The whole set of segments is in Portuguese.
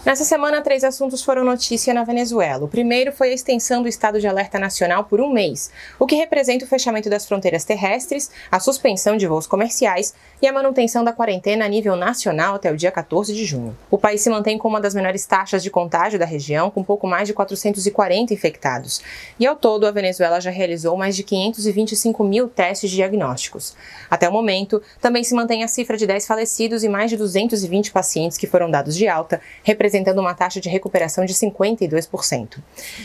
Nessa semana, 3 assuntos foram notícia na Venezuela. O primeiro foi a extensão do estado de alerta nacional por um mês, o que representa o fechamento das fronteiras terrestres, a suspensão de voos comerciais e a manutenção da quarentena a nível nacional até o dia 14 de junho. O país se mantém com uma das menores taxas de contágio da região, com pouco mais de 440 infectados. E ao todo, a Venezuela já realizou mais de 525 mil testes diagnósticos. Até o momento, também se mantém a cifra de 10 falecidos e mais de 220 pacientes que foram dados de alta, representando uma taxa de recuperação de 52%.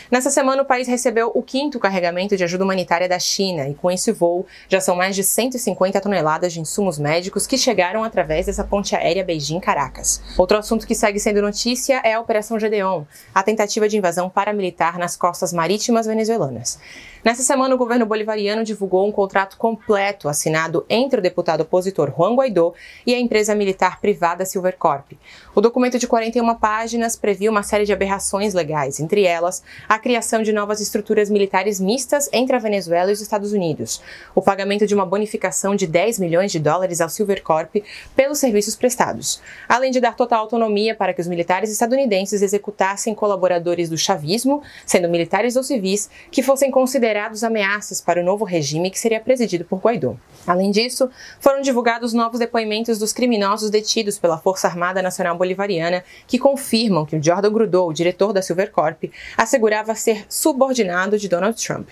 Nessa semana, o país recebeu o 5º carregamento de ajuda humanitária da China e, com esse voo, já são mais de 150 toneladas de insumos médicos que chegaram através dessa ponte aérea Beijing-Caracas. Outro assunto que segue sendo notícia é a Operação Gedeon, a tentativa de invasão paramilitar nas costas marítimas venezuelanas. Nessa semana, o governo bolivariano divulgou um contrato completo assinado entre o deputado opositor Juan Guaidó e a empresa militar privada Silvercorp. O documento de 41 páginas previa uma série de aberrações legais, entre elas a criação de novas estruturas militares mistas entre a Venezuela e os Estados Unidos, o pagamento de uma bonificação de $10 milhões ao Silvercorp pelos serviços prestados, além de dar total autonomia para que os militares estadunidenses executassem colaboradores do chavismo, sendo militares ou civis, que fossem considerados ameaças para o novo regime que seria presidido por Guaidó. Além disso, foram divulgados novos depoimentos dos criminosos detidos pela Força Armada Nacional Bolivariana, que confirmam que o Jordan Grudeau, o diretor da Silvercorp, assegurava ser subordinado de Donald Trump.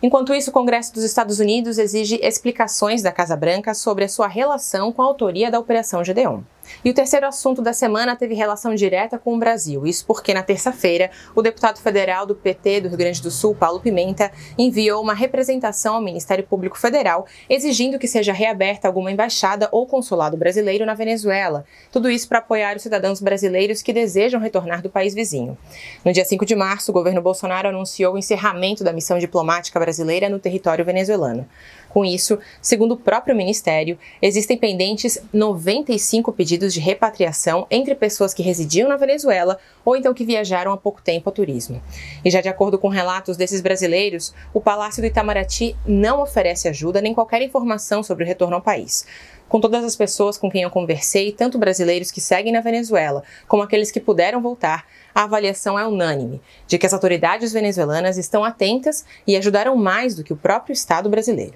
Enquanto isso, o Congresso dos Estados Unidos exige explicações da Casa Branca sobre a sua relação com a autoria da Operação Gedeon. E o terceiro assunto da semana teve relação direta com o Brasil. Isso porque, na terça-feira, o deputado federal do PT do Rio Grande do Sul, Paulo Pimenta, enviou uma representação ao Ministério Público Federal exigindo que seja reaberta alguma embaixada ou consulado brasileiro na Venezuela. Tudo isso para apoiar os cidadãos brasileiros que desejam retornar do país vizinho. No dia 5 de março, o governo Bolsonaro anunciou o encerramento da missão diplomática brasileira no território venezuelano. Com isso, segundo o próprio Ministério, existem pendentes 95 pedidos de repatriação entre pessoas que residiam na Venezuela ou então que viajaram há pouco tempo a turismo. E já de acordo com relatos desses brasileiros, o Palácio do Itamaraty não oferece ajuda nem qualquer informação sobre o retorno ao país. Com todas as pessoas com quem eu conversei, tanto brasileiros que seguem na Venezuela, como aqueles que puderam voltar, a avaliação é unânime, de que as autoridades venezuelanas estão atentas e ajudaram mais do que o próprio Estado brasileiro.